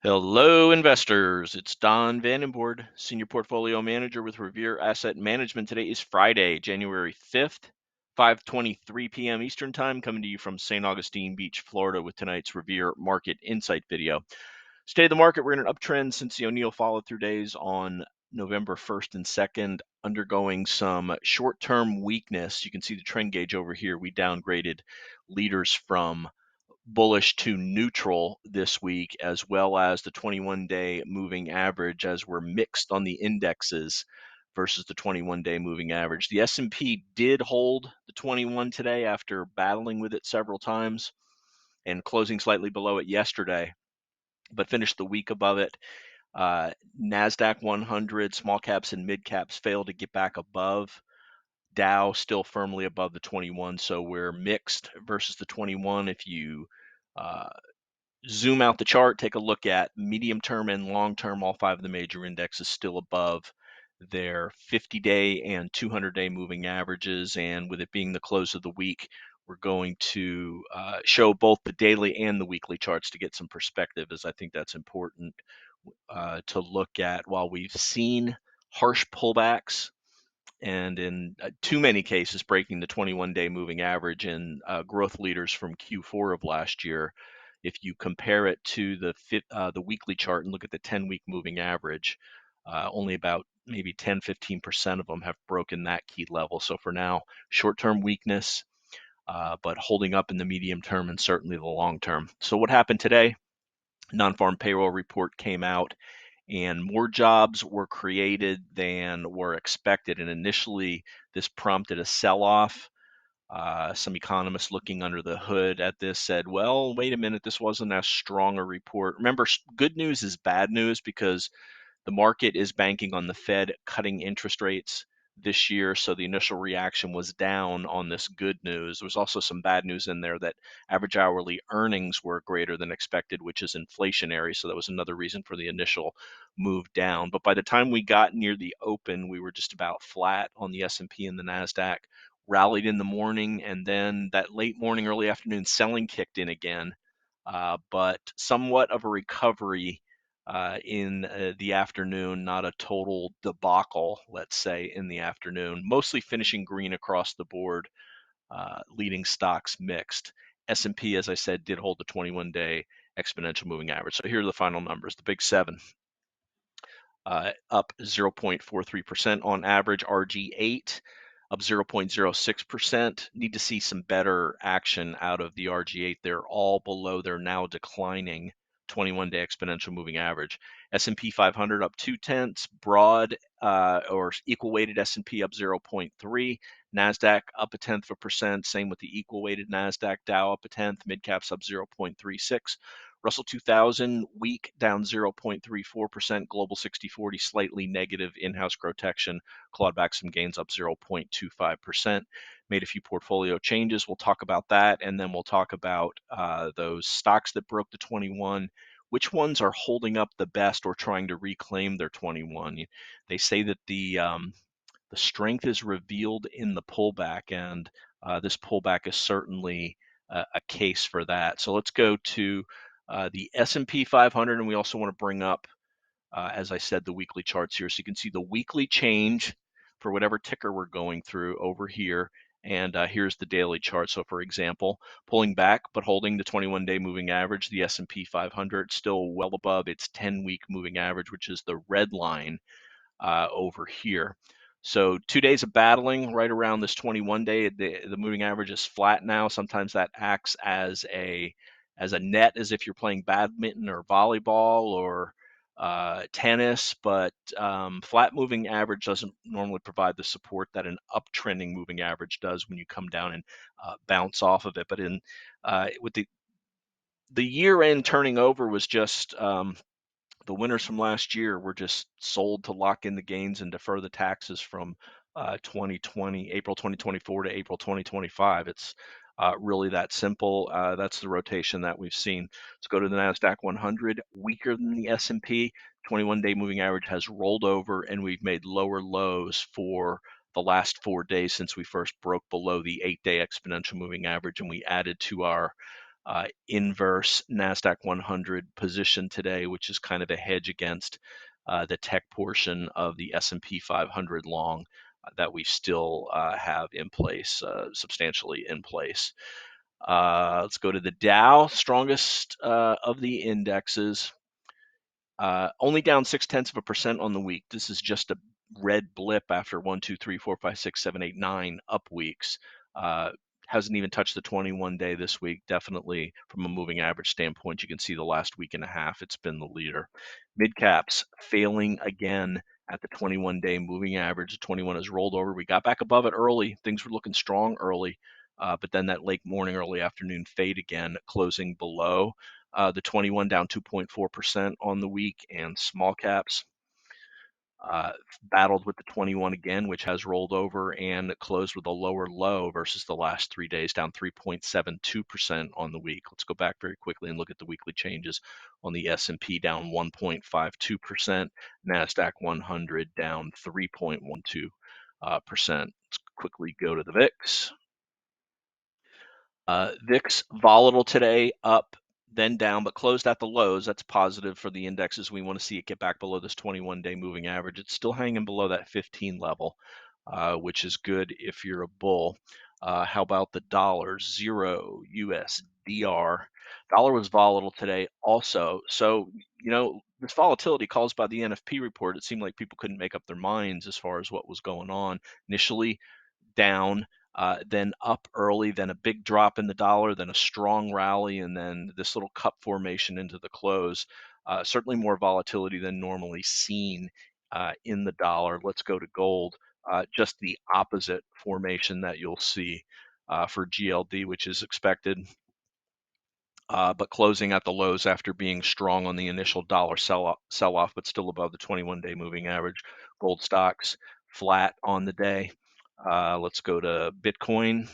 Hello, investors. It's Don Vandenbord, Senior Portfolio Manager with Revere Asset Management. Today is Friday, January 5th, 5:23 p.m. Eastern Time, coming to you from St. Augustine Beach, Florida, with tonight's Revere Market Insight video. State of the market, we're in an uptrend since the O'Neill follow-through days on November 1st and 2nd, undergoing some short-term weakness. You can see the trend gauge over here. We downgraded leaders from bullish to neutral this week, as well as the 21-day moving average, as we're mixed on the indexes versus the 21-day moving average. The S&P did hold the 21 today after battling with it several times and closing slightly below it yesterday, but finished the week above it. NASDAQ 100, small caps and mid caps failed to get back above. Dow still firmly above the 21, so we're mixed versus the 21. If you zoom out the chart, take a look at medium term and long term, all five of the major indexes still above their 50-day and 200-day moving averages. And with it being the close of the week, we're going to show both the daily and the weekly charts to get some perspective, as I think that's important to look at. While we've seen harsh pullbacks, and in too many cases breaking the 21-day moving average in growth leaders from Q4 of last year, if you compare it to the weekly chart and look at the 10-week moving average, only about maybe 10-15% of them have broken that key level. So for now, short-term weakness, but holding up in the medium term and certainly the long term. So what happened today? Non-farm payroll report came out, and more jobs were created than were expected. And initially, this prompted a sell-off. Some economists looking under the hood at this said, well, wait a minute, this wasn't as strong a report. Remember, good news is bad news because the market is banking on the Fed cutting interest rates this year, so the initial reaction was down on this good news. There was also some bad news in there that average hourly earnings were greater than expected, which is inflationary, so that was another reason for the initial move down. But by the time we got near the open, we were just about flat on the S&P and the NASDAQ, rallied in the morning, and then that late morning, early afternoon selling kicked in again, but somewhat of a recovery in the afternoon, not a total debacle, let's say, in the afternoon, mostly finishing green across the board, leading stocks mixed. S&P, as I said, did hold the 21-day exponential moving average. So here are the final numbers. The big seven, up 0.43% on average. RG8 up 0.06%. Need to see some better action out of the RG8. They're all below their now declining 21-day exponential moving average. S&P 500 up 0.2. Broad or equal weighted S&P up 0.3. NASDAQ up 0.1%. Same with the equal weighted NASDAQ. Dow up 0.1. Mid caps up 0.36. Russell 2000 weak, down 0.34%. Global 60/40 slightly negative. In-house GROTECTION clawed back some gains, up 0.25%. Made a few portfolio changes. We'll talk about that, and then we'll talk about those stocks that broke the 21. Which ones are holding up the best or trying to reclaim their 21? They say that the strength is revealed in the pullback, and this pullback is certainly a case for that. So let's go to the S&P 500, and we also want to bring up, as I said, the weekly charts here. So you can see the weekly change for whatever ticker we're going through over here, and here's the daily chart. So for example, pulling back but holding the 21-day moving average, the S&P 500 still well above its 10-week moving average, which is the red line over here. So 2 days of battling right around this 21-day. The moving average is flat now. Sometimes that acts as a net, as if you're playing badminton or volleyball or tennis, but flat moving average doesn't normally provide the support that an uptrending moving average does when you come down and bounce off of it. But in with the year end turning over was just the winners from last year were just sold to lock in the gains and defer the taxes from 2020, April 2024 to April 2025. It's really that simple. That's the rotation that we've seen. Let's go to the NASDAQ 100, weaker than the S&P. 21-day moving average has rolled over, and we've made lower lows for the last 4 days since we first broke below the 8-day exponential moving average, and we added to our inverse NASDAQ 100 position today, which is kind of a hedge against the tech portion of the S&P 500 long that we still have in place, substantially in place. Let's go to the Dow, strongest of the indexes. Only down 0.6% on the week. This is just a red blip after 1, 2, 3, 4, 5, 6, 7, 8, 9 up weeks. Hasn't even touched the 21-day this week. Definitely from a moving average standpoint, you can see the last week and a half, it's been the leader. Mid caps failing again at the 21-day moving average. The 21 has rolled over. We got back above it early. Things were looking strong early, but then that late morning, early afternoon fade again, closing below the 21, down 2.4% on the week, and small caps battled with the 21 again, which has rolled over and closed with a lower low versus the last 3 days, down 3.72% on the week. Let's go back very quickly and look at the weekly changes on the S&P, down 1.52%, NASDAQ 100 down 3.12%. Let's quickly go to the VIX. VIX volatile today, up, then down, but closed at the lows. That's positive for the indexes. We want to see it get back below this 21-day moving average. It's still hanging below that 15 level, which is good if you're a bull. How about the dollar? Zero USDR. Dollar was volatile today also. So, this volatility caused by the NFP report, it seemed like people couldn't make up their minds as far as what was going on. Initially down, then up early, then a big drop in the dollar, then a strong rally, and then this little cup formation into the close. Certainly more volatility than normally seen in the dollar. Let's go to gold. Just the opposite formation that you'll see for GLD, which is expected, but closing at the lows after being strong on the initial dollar sell-off, but still above the 21-day moving average. Gold stocks flat on the day. Let's go to Bitcoin.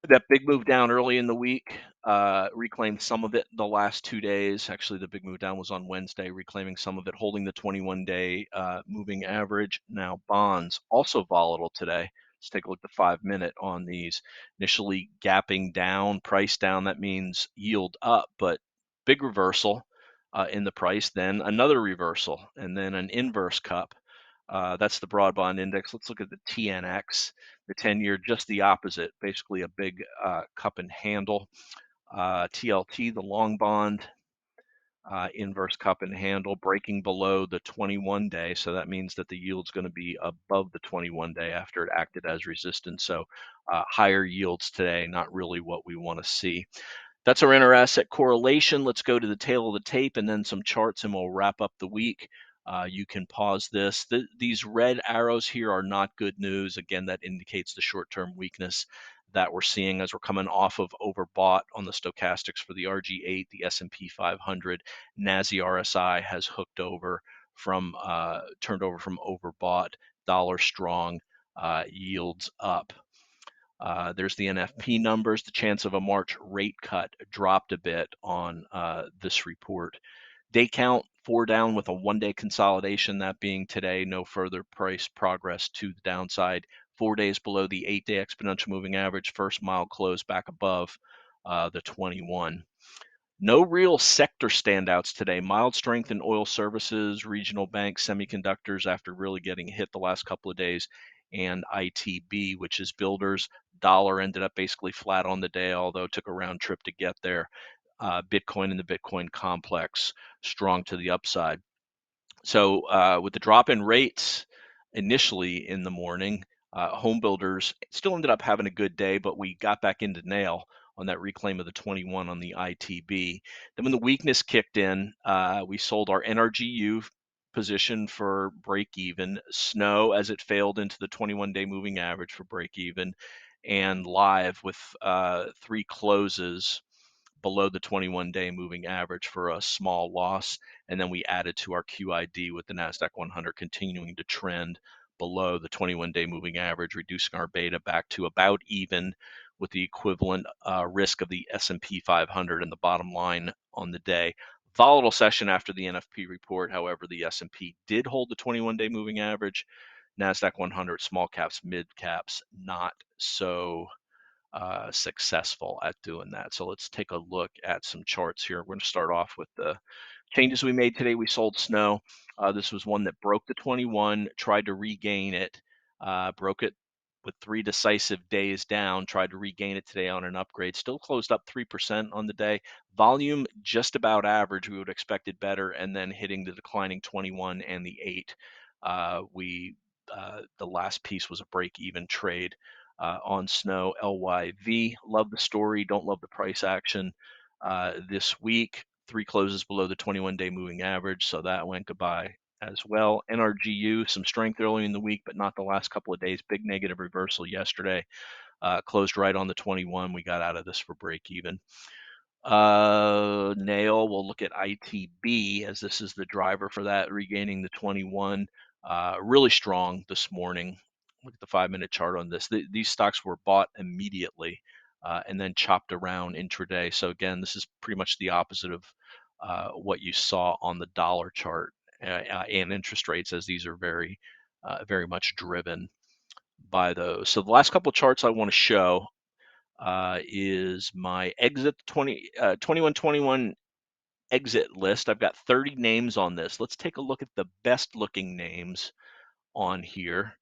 That big move down early in the week, reclaimed some of it the last 2 days. Actually, the big move down was on Wednesday, reclaiming some of it, holding the 21-day moving average. Now, bonds also volatile today. Let's take a look at the 5-minute on these. Initially gapping down, price down. That means yield up, but big reversal in the price, then another reversal, and then an inverse cup. That's the broad bond index. Let's look at the TNX, the 10-year, just the opposite, basically a big cup and handle. TLT, the long bond, inverse cup and handle, breaking below the 21-day. So that means that the yield's going to be above the 21-day after it acted as resistance. So higher yields today, not really what we want to see. That's our inter-asset correlation. Let's go to the tail of the tape and then some charts, and we'll wrap up the week. You can pause this. These red arrows here are not good news. Again, that indicates the short-term weakness that we're seeing as we're coming off of overbought on the stochastics for the RG8, the S&P 500. NASI RSI has hooked over from, turned over from overbought, dollar strong, yields up. There's the NFP numbers. The chance of a March rate cut dropped a bit on this report. Day count, 4 down with a 1-day consolidation, that being today. No further price progress to the downside. 4 days below the 8-day exponential moving average. First mile close back above the 21. No real sector standouts today. Mild strength in oil services, regional banks, semiconductors after really getting hit the last couple of days, and ITB, which is builders. Dollar ended up basically flat on the day, although it took a round trip to get there. Bitcoin and the Bitcoin complex strong to the upside. So with the drop in rates initially in the morning, home builders still ended up having a good day, but we got back into nail on that reclaim of the 21 on the ITB. Then when the weakness kicked in, we sold our NRGU position for break even, snow as it failed into the 21-day moving average for break even, and live with 3 closes below the 21-day moving average for a small loss. And then we added to our QID with the NASDAQ 100 continuing to trend below the 21-day moving average, reducing our beta back to about even with the equivalent risk of the S&P 500 in the bottom line on the day. Volatile session after the NFP report. However, the S&P did hold the 21-day moving average. NASDAQ 100, small caps, mid caps, not so successful at doing that. So let's take a look at some charts here. We're going to start off with the changes we made today. We sold snow. This was one that broke the 21, tried to regain it, broke it with 3 decisive days down, tried to regain it today on an upgrade. Still closed up 3% on the day. Volume just about average. We would expect it better, and then hitting the declining 21 and the 8. The last piece was a break-even trade on snow. LYV. Love the story. Don't love the price action this week. 3 closes below the 21-day moving average, so that went goodbye as well. NRGU, some strength early in the week, but not the last couple of days. Big negative reversal yesterday. Closed right on the 21. We got out of this for break even. Nail, we'll look at ITB as this is the driver for that, regaining the 21. Really strong this morning. Look at the 5-minute chart on this. These stocks were bought immediately and then chopped around intraday. So again, this is pretty much the opposite of what you saw on the dollar chart and interest rates, as these are very much driven by those. So the last couple of charts I want to show is my exit 2121 exit list. I've got 30 names on this. Let's take a look at the best looking names on here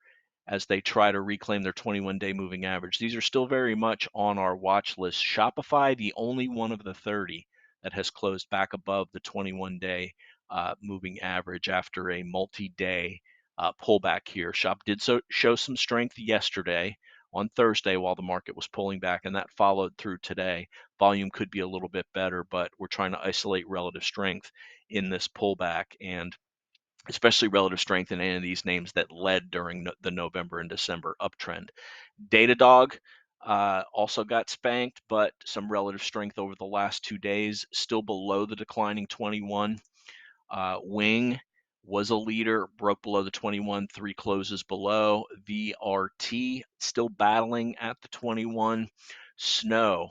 as they try to reclaim their 21-day moving average. These are still very much on our watch list. Shopify, the only one of the 30 that has closed back above the 21-day moving average after a multi-day pullback here. Shop did show some strength yesterday on Thursday while the market was pulling back, and that followed through today. Volume could be a little bit better, but we're trying to isolate relative strength in this pullback, and especially relative strength in any of these names that led during the November and December uptrend. Datadog also got spanked, but some relative strength over the last 2 days, still below the declining 21. Wing was a leader, broke below the 21, 3 closes below. VRT still battling at the 21. Snow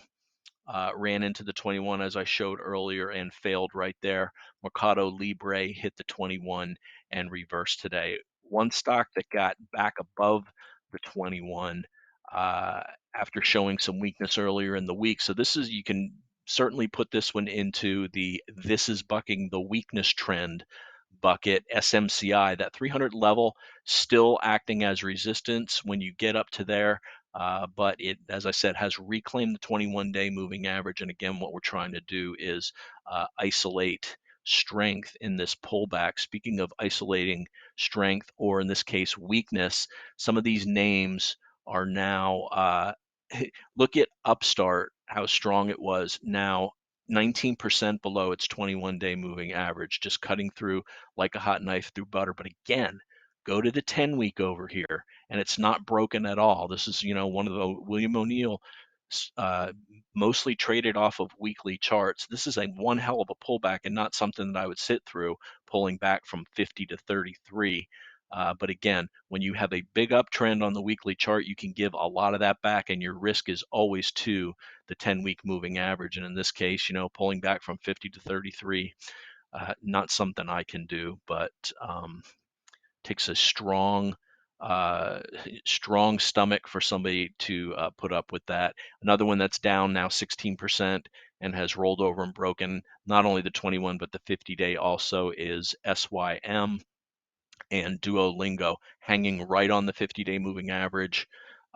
ran into the 21 as I showed earlier and failed right there. Mercado Libre hit the 21 and reversed today. One stock that got back above the 21 after showing some weakness earlier in the week. So this is, you can certainly put this one into the this is bucking the weakness trend bucket. SMCI, that 300 level still acting as resistance when you get up to there. But it, as I said, has reclaimed the 21-day moving average. And again, what we're trying to do is isolate strength in this pullback. Speaking of isolating strength, or in this case, weakness, some of these names are now, look at Upstart, how strong it was, now 19% below its 21-day moving average, just cutting through like a hot knife through butter. But again, go to the 10-week over here, and it's not broken at all. This is, one of the William O'Neill mostly traded off of weekly charts. This is one hell of a pullback and not something that I would sit through, pulling back from 50 to 33. But again, when you have a big uptrend on the weekly chart, you can give a lot of that back, and your risk is always to the 10-week moving average. And in this case, pulling back from 50 to 33, not something I can do, but takes a strong stomach for somebody to put up with that. Another one that's down now 16% and has rolled over and broken not only the 21 but the 50-day also is SYM. And Duolingo hanging right on the 50-day moving average,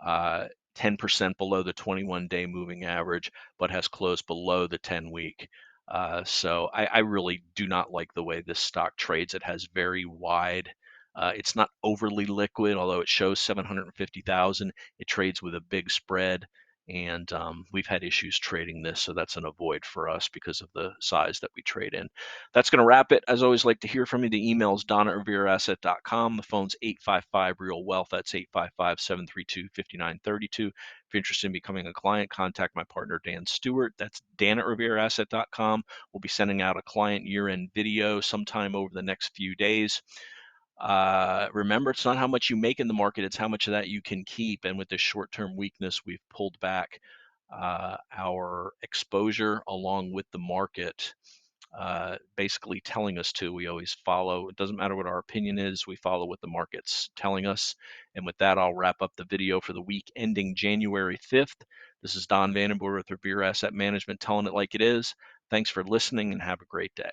10% below the 21-day moving average, but has closed below the 10-week. So I really do not like the way this stock trades. It has very wide. It's not overly liquid, although it shows 750,000. It trades with a big spread, and we've had issues trading this, so that's an avoid for us because of the size that we trade in. That's going to wrap it. As always, like to hear from you. The email is don@revereasset.com. The phone's 855-REAL-WEALTH. That's 855-732-5932. If you're interested in becoming a client, contact my partner, Dan Stewart. That's dan@revereasset.com. We'll be sending out a client year-end video sometime over the next few days. Remember, it's not how much you make in the market, it's how much of that you can keep. And with this short-term weakness, we've pulled back our exposure along with the market, basically telling us to. We always follow. It doesn't matter what our opinion is. We follow what the market's telling us. And with that, I'll wrap up the video for the week ending January 5th. This is Don Vandenbord with Revere Asset Management, telling it like it is. Thanks for listening and have a great day.